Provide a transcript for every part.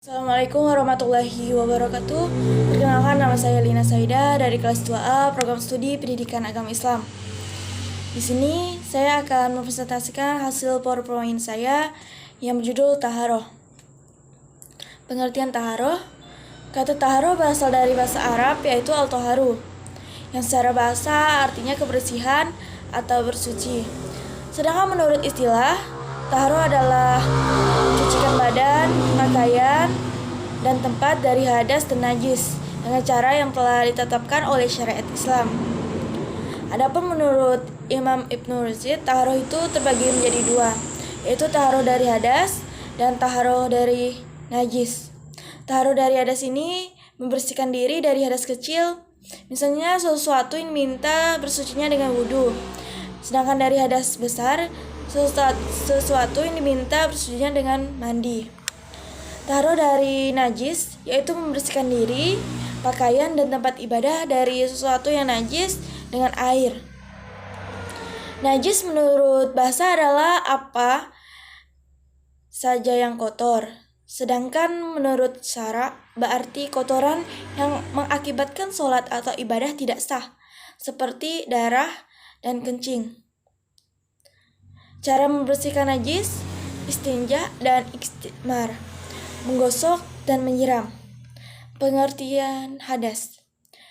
Assalamualaikum warahmatullahi wabarakatuh. Perkenalkan, nama saya Lina Saida dari kelas 2A Program Studi Pendidikan Agama Islam. Di sini saya akan mempresentasikan hasil PowerPoint saya yang berjudul Taharoh. Pengertian taharoh. Kata taharoh berasal dari bahasa Arab yaitu al-toharu, yang secara bahasa artinya kebersihan atau bersuci. Sedangkan menurut istilah, taharoh adalah mencucikan badan, pakaian, dan tempat dari hadas dan najis dengan cara yang telah ditetapkan oleh syariat Islam. Adapun menurut Imam Ibnu Rushd, taharoh itu terbagi menjadi dua, yaitu taharoh dari hadas dan taharoh dari najis. Taharoh dari hadas ini membersihkan diri dari hadas kecil, misalnya sesuatu yang minta bersucinya dengan wudhu. Sedangkan dari hadas besar, sesuatu yang diminta bersucinya dengan mandi. Taharoh dari najis yaitu membersihkan diri, pakaian, dan tempat ibadah dari sesuatu yang najis dengan air. Najis menurut bahasa adalah apa saja yang kotor. Sedangkan menurut syara berarti kotoran yang mengakibatkan sholat atau ibadah tidak sah, seperti darah dan kencing. Cara membersihkan najis, istinja dan istijmar, menggosok dan menyiram. Pengertian hadas.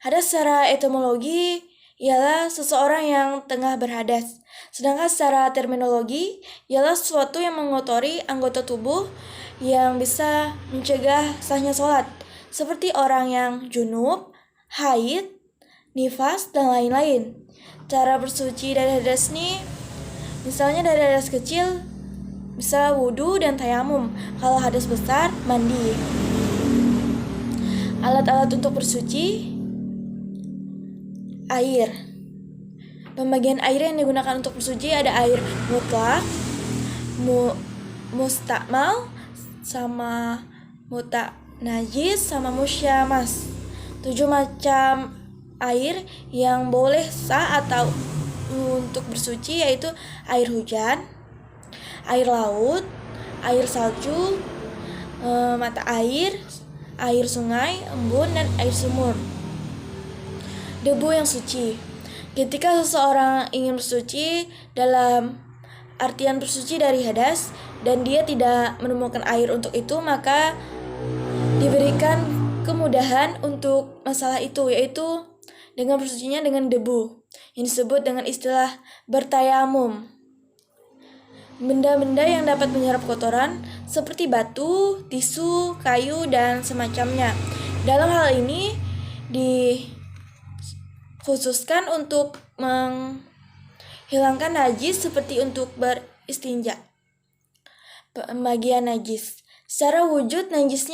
Hadas secara etimologi ialah seseorang yang tengah berhadas. Sedangkan secara terminologi ialah sesuatu yang mengotori anggota tubuh yang bisa mencegah sahnya sholat, seperti orang yang junub, haid, nifas, dan lain-lain. Cara bersuci dari hadas ini, misalnya dari hadas kecil, bisa wudhu dan tayamum. Kalau hadas besar, mandi. Alat-alat untuk bersuci, air. Pembagian air yang digunakan untuk bersuci ada air mutlak, mustakmal, sama najis, sama musyamas. 7 macam air yang boleh sah atau untuk bersuci yaitu air hujan, air laut, air salju, mata air, air sungai, embun, dan air sumur. Debu yang suci. Ketika seseorang ingin bersuci dalam artian bersuci dari hadas dan dia tidak menemukan air untuk itu, maka diberikan kemudahan untuk masalah itu, yaitu dengan bersucinya dengan debu yang disebut dengan istilah bertayamum. Benda-benda yang dapat menyerap kotoran seperti batu, tisu, kayu, dan semacamnya. Dalam hal ini dikhususkan untuk menghilangkan najis seperti untuk beristinja. Pembagian najis. Secara wujud najis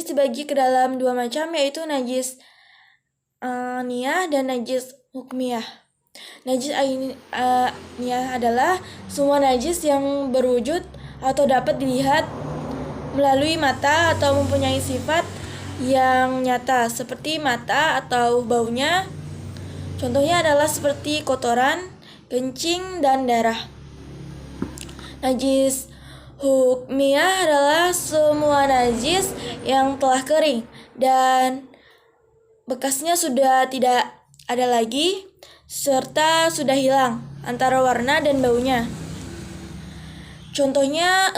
dibagi ke dalam 2 macam, yaitu najis ainiyah dan najis hukmiyah. Najis ainiyah adalah semua najis yang berwujud atau dapat dilihat melalui mata atau mempunyai sifat yang nyata seperti mata atau baunya. Contohnya adalah seperti kotoran, kencing, dan darah. Najis hukmiyah adalah semua najis yang telah kering dan bekasnya sudah tidak ada lagi, serta sudah hilang antara warna dan baunya. Contohnya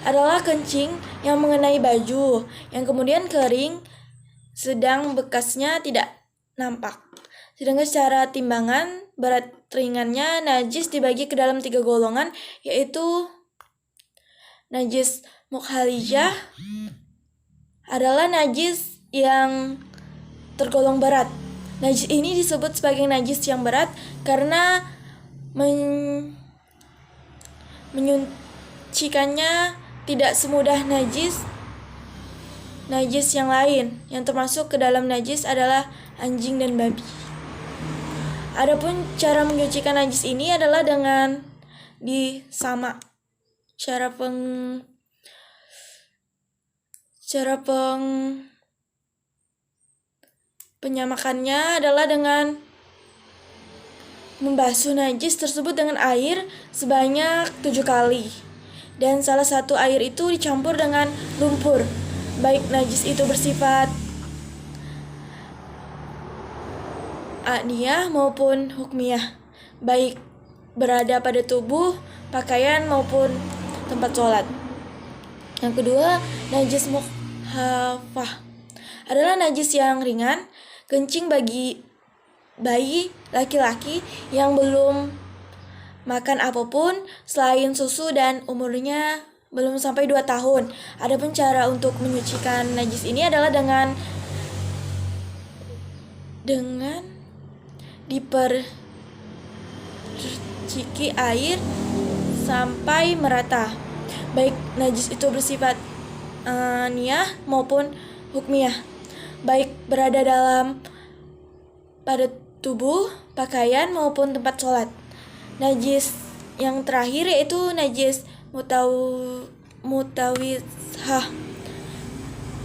adalah kencing yang mengenai baju yang kemudian kering sedang bekasnya tidak nampak. Sedangkan secara timbangan berat ringannya najis dibagi ke dalam 3 golongan, yaitu najis mukhalijah adalah najis yang tergolong berat. Najis ini disebut sebagai najis yang berat karena menyucikannya tidak semudah najis yang lain. Yang termasuk ke dalam najis adalah anjing dan babi. Adapun cara menyucikan najis ini adalah dengan disama. Cara penyamakannya adalah dengan membasuh najis tersebut dengan air sebanyak 7 kali dan salah satu air itu dicampur dengan lumpur, baik najis itu bersifat adniyah maupun hukmiyah, baik berada pada tubuh, pakaian maupun tempat sholat. Yang kedua, najis mukhafah adalah najis yang ringan, kencing bagi bayi laki-laki yang belum makan apapun selain susu dan umurnya belum sampai 2 tahun. Adapun cara untuk menyucikan najis ini adalah dengan diperciki air sampai merata, baik najis itu bersifat niyah maupun hukmiyah, baik berada pada tubuh, pakaian maupun tempat sholat. Najis yang terakhir yaitu najis mutawishah.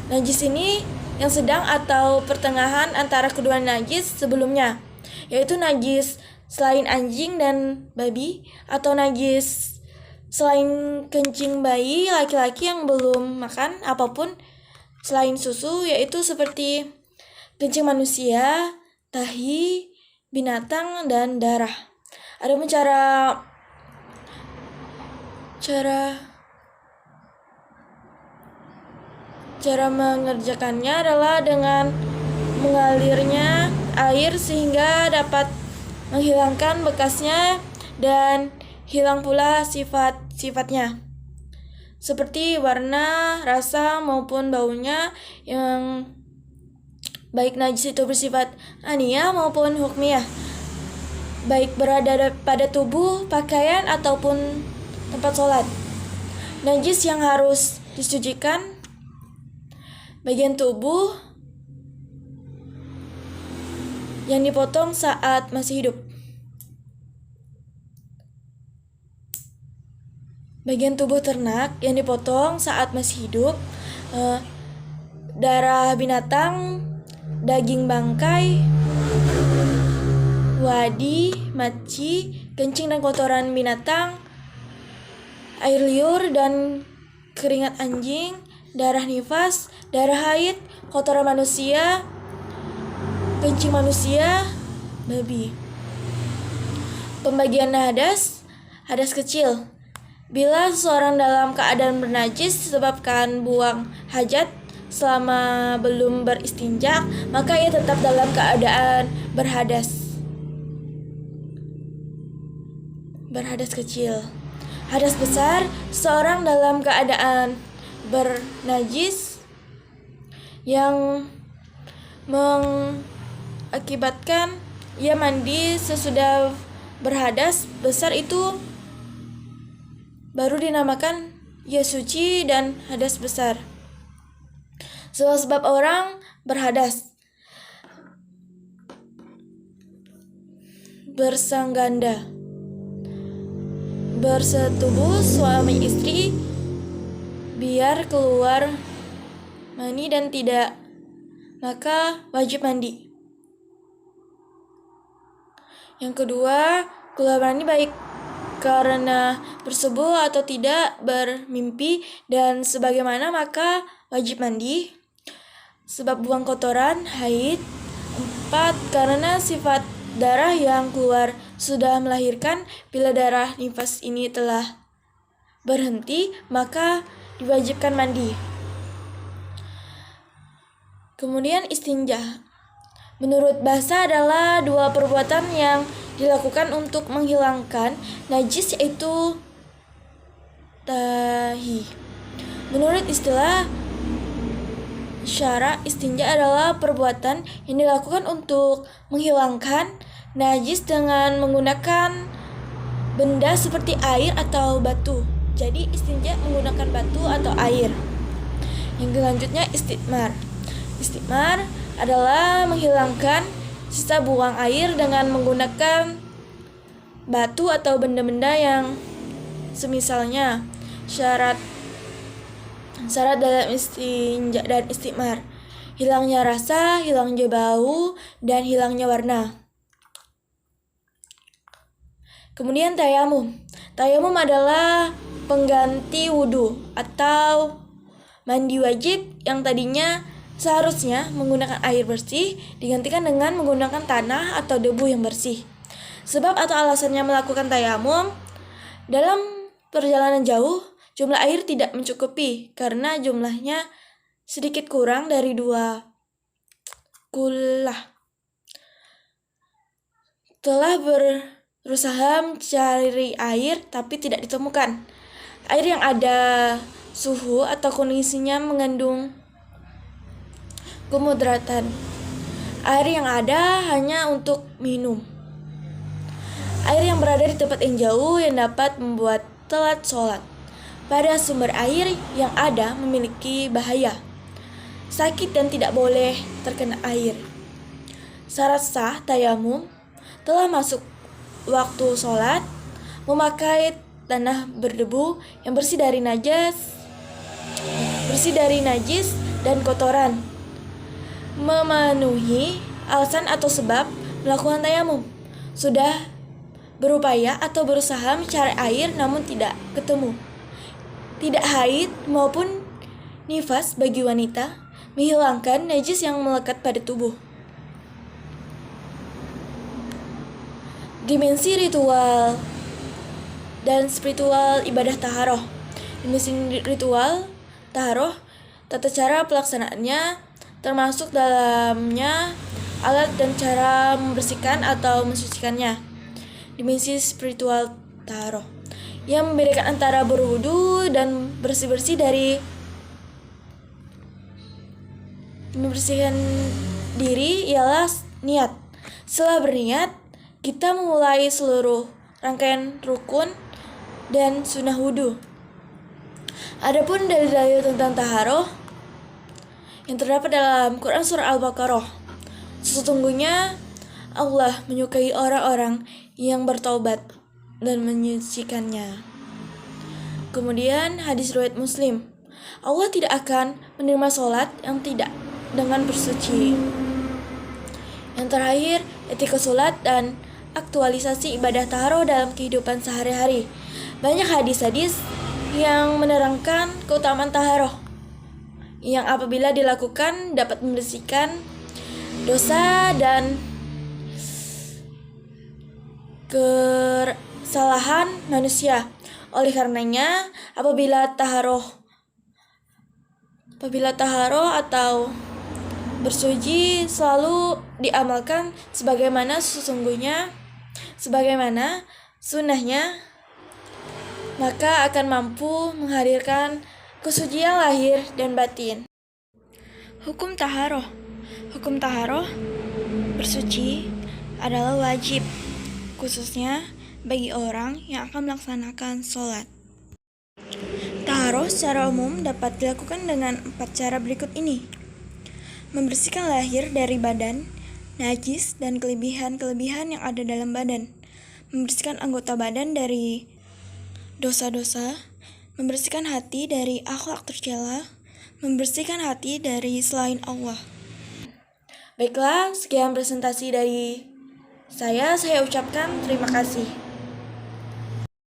Najis ini yang sedang atau pertengahan antara kedua najis sebelumnya, yaitu najis selain anjing dan babi, atau najis selain kencing bayi laki-laki yang belum makan apapun selain susu, yaitu seperti kencing manusia, tahi, binatang, dan darah. Adapun cara mengerjakannya adalah dengan mengalirnya air sehingga dapat menghilangkan bekasnya dan hilang pula sifat-sifatnya, seperti warna, rasa maupun baunya, yang baik najis itu bersifat aniyah maupun hukmiyah, baik berada pada tubuh, pakaian ataupun tempat sholat. Najis yang harus disucikan: bagian tubuh yang dipotong saat masih hidup, bagian tubuh ternak yang dipotong saat masih hidup, darah binatang, daging bangkai, wadi, maci, kencing dan kotoran binatang, air liur dan keringat anjing, darah nifas, darah haid, kotoran manusia, kencing manusia, babi. Pembagian hadas kecil: bila seseorang dalam keadaan bernajis disebabkan buang hajat selama belum beristinja, maka ia tetap dalam keadaan berhadas kecil. Hadas besar: seorang dalam keadaan bernajis yang mengakibatkan ia mandi sesudah berhadas besar, itu baru dinamakan ia suci dan hadas besar. Sebab orang berhadas bersangganda, bersetubuh suami istri, biar keluar mani dan tidak, maka wajib mandi. Yang kedua, keluar mani baik karena bersetubuh atau tidak bermimpi dan sebagaimana, maka wajib mandi. Sebab buang kotoran, haid. 4, karena sifat darah yang keluar sudah melahirkan. Bila darah nifas ini telah berhenti, maka diwajibkan mandi. Kemudian istinja. Menurut bahasa adalah 2 perbuatan yang dilakukan untuk menghilangkan najis, yaitu tahi. Menurut istilah syara, istinja adalah perbuatan yang dilakukan untuk menghilangkan najis dengan menggunakan benda seperti air atau batu. Jadi istinja menggunakan batu atau air. Yang selanjutnya istimar. Istimar adalah menghilangkan sisa buang air dengan menggunakan batu atau benda-benda yang semisalnya. Syarat dalam istinja dan istimar: hilangnya rasa, hilangnya bau, dan hilangnya warna. Kemudian tayamum. Tayamum adalah pengganti wudhu atau mandi wajib yang tadinya seharusnya menggunakan air bersih digantikan dengan menggunakan tanah atau debu yang bersih. Sebab atau alasannya melakukan tayamum, dalam perjalanan jauh jumlah air tidak mencukupi karena jumlahnya sedikit kurang dari 2 kullah. Telah berusaha mencari air tapi tidak ditemukan. Air yang ada suhu atau kondisinya mengandung kemudaratan. Air yang ada hanya untuk minum. Air yang berada di tempat yang jauh yang dapat membuat telat sholat. Pada sumber air yang ada memiliki bahaya, sakit dan tidak boleh terkena air. Syarat sah tayamum telah masuk waktu sholat, memakai tanah berdebu yang bersih dari najis dan kotoran, memenuhi alasan atau sebab melakukan tayamum, sudah berupaya atau berusaha mencari air namun tidak ketemu, tidak haid maupun nifas bagi wanita, menghilangkan najis yang melekat pada tubuh. Dimensi ritual dan spiritual ibadah taharoh. Dimensi ritual taharoh, tata cara pelaksanaannya termasuk dalamnya alat dan cara membersihkan atau mensucikannya. Dimensi spiritual taharoh yang membedakan antara berwudu dan bersih-bersih dari membersihkan diri ialah niat. Setelah berniat, kita memulai seluruh rangkaian rukun dan sunnah wudu. Adapun dalil-dalil tentang taharoh yang terdapat dalam Quran surah Al-Baqarah, sesungguhnya Allah menyukai orang-orang yang bertaubat dan menyucikannya. Kemudian hadis riwayat Muslim, Allah tidak akan menerima sholat yang tidak dengan bersuci. Yang terakhir, etika sholat dan aktualisasi ibadah taharoh dalam kehidupan sehari-hari. Banyak hadis-hadis yang menerangkan keutamaan taharoh yang apabila dilakukan dapat membersihkan dosa dan kesalahan manusia. Oleh karenanya, apabila taharoh atau bersuci selalu diamalkan sebagaimana sunnahnya, maka akan mampu menghadirkan kesucian lahir dan batin. Hukum taharoh bersuci adalah wajib, khususnya bagi orang yang akan melaksanakan sholat. Taharoh secara umum dapat dilakukan dengan 4 cara berikut ini. Membersihkan lahir dari badan, najis, dan kelebihan-kelebihan yang ada dalam badan. Membersihkan anggota badan dari dosa-dosa. Membersihkan hati dari akhlak tercela. Membersihkan hati dari selain Allah. Baiklah, sekian presentasi dari saya ucapkan terima kasih.